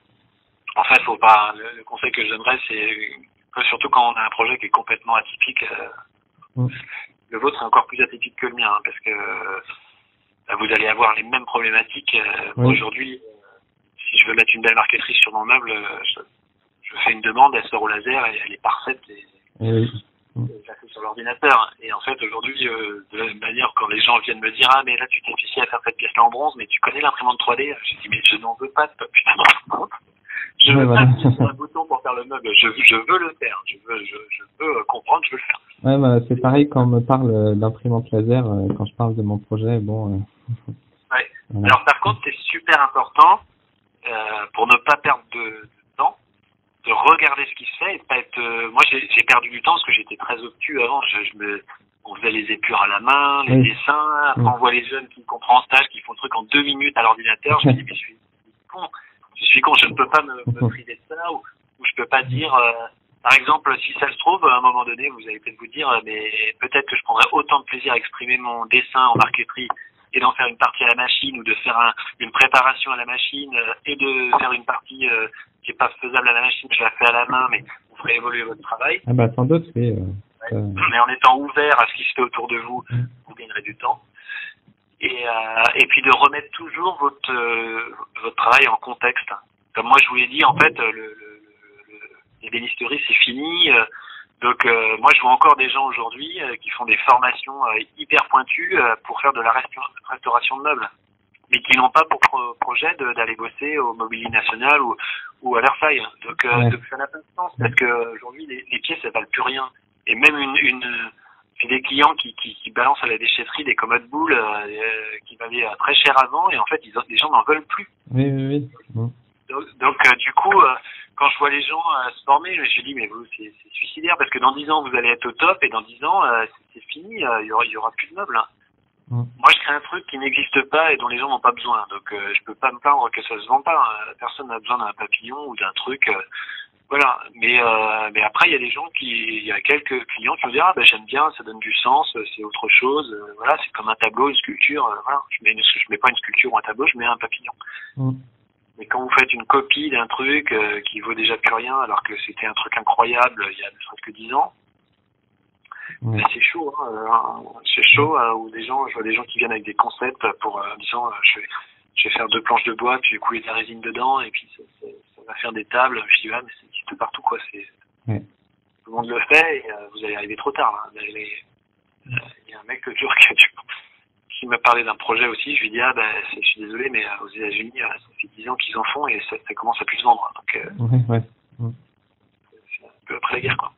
En fait, faut pas. Le conseil que je donnerais, c'est surtout quand on a un projet qui est complètement atypique. Le vôtre est encore plus atypique que le mien, parce que vous allez avoir les mêmes problématiques. Aujourd'hui, si je veux mettre une belle marqueterie sur mon meuble, je fais une demande, elle sort au laser et elle est parfaite. Je la fais sur l'ordinateur. Et en fait, aujourd'hui, de la même manière, quand les gens viennent me dire « Ah, mais là, tu t'es fiché à faire cette pièce-là en bronze, mais tu connais l'imprimante 3D ?» Je dis « Mais je n'en veux pas de putain d'imprimante. Je veux pas appuyer sur un bouton pour faire le meuble. Je veux le faire. Je veux comprendre, je veux le faire. » Ouais, c'est pareil quand on me parle d'imprimante laser, quand je parle de mon projet, bon... Ouais. Voilà. Alors, par contre, c'est super important, pour ne pas perdre de temps, de regarder ce qui se fait et de pas être... moi, j'ai perdu du temps parce que j'étais très obtus avant. On faisait les épures à la main, les dessins. Après, on voit les jeunes qui comprennent en stage, qui font le truc en 2 minutes à l'ordinateur. Je me dis, mais je suis con. Je ne peux pas me priver de ça ou je peux pas dire... par exemple, si ça se trouve, à un moment donné, vous allez peut-être vous dire, mais peut-être que je prendrais autant de plaisir à exprimer mon dessin en marqueterie et d'en faire une partie à la machine ou de faire une préparation à la machine et de faire une partie qui est pas faisable à la machine, je la fais à la main, mais vous ferez évoluer votre travail. Sans doute, oui. Mais en étant ouvert à ce qui se fait autour de vous, vous gagnerez du temps. Et puis de remettre toujours votre travail en contexte. Comme moi je vous l'ai dit, en fait, l'ébénisterie c'est fini. Donc moi je vois encore des gens aujourd'hui qui font des formations hyper pointues pour faire de la restauration de meubles, mais qui n'ont pas pour projet d'aller bosser au Mobilier National ou à Versailles. Donc ça n'a pas de sens parce que aujourd'hui les pièces elles valent plus rien. Et même c'est des clients qui balancent à la déchetterie des commodes boules qui valaient très cher avant et en fait les gens n'en veulent plus. Oui. Donc du coup, quand je vois les gens se former, je me suis dit mais vous c'est suicidaire parce que dans 10 ans vous allez être au top et dans 10 ans c'est fini, il y aura plus de meubles. Moi je crée un truc qui n'existe pas et dont les gens n'ont pas besoin. Donc je peux pas me plaindre que ça se vend pas. Personne n'a besoin d'un papillon ou d'un truc. Voilà, mais après il y a des gens il y a quelques clients qui vont dire j'aime bien, ça donne du sens, c'est autre chose, voilà, c'est comme un tableau, une sculpture, voilà, je mets pas une sculpture ou un tableau, je mets un papillon. Mais quand vous faites une copie d'un truc qui vaut déjà plus rien alors que c'était un truc incroyable il y a ne serait-ce que 10 ans, c'est chaud, c'est chaud où je vois des gens qui viennent avec des concepts pour disant je vais faire 2 planches de bois, puis je vais couler de la résine dedans, et puis ça va faire des tables. Je dis, mais ça existe partout, quoi. Tout le monde le fait, et vous allez arriver trop tard. Là. Il y a un mec l'autre jour qui m'a parlé d'un projet aussi. Je lui dis, je suis désolé, mais aux États-Unis, ça fait 10 ans qu'ils en font, et ça commence à plus se vendre. Donc, c'est un peu après la guerre, quoi.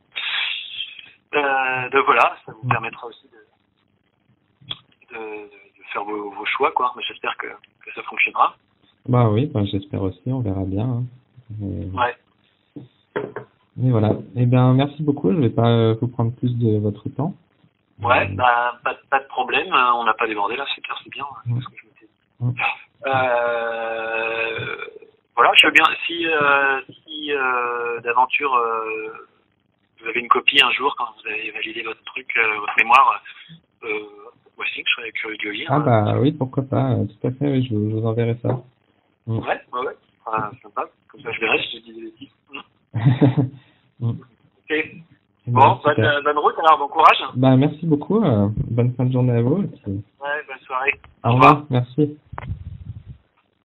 Donc voilà, ça vous permettra aussi de faire vos choix, quoi. Mais j'espère que ça fonctionnera. Oui, j'espère aussi, on verra bien. Mais voilà. Eh bien, merci beaucoup. Je vais pas vous prendre plus de votre temps. Ouais, pas de problème. On n'a pas débordé là, c'est bien. C'est ce que je me dis. Voilà, je veux bien. Si d'aventure vous avez une copie un jour quand vous avez validé votre truc, votre mémoire, voici que je serais curieux de le lire. Ah bah oui, pourquoi pas, tout à fait, oui, je vous enverrai ça. Ouais. Sympa. Comme ça, je verrai si je dis des bêtises. Ok. Bon, bonne route, alors bon courage. Bah merci beaucoup, bonne fin de journée à vous. Et puis... Ouais, bonne soirée. Au revoir, merci.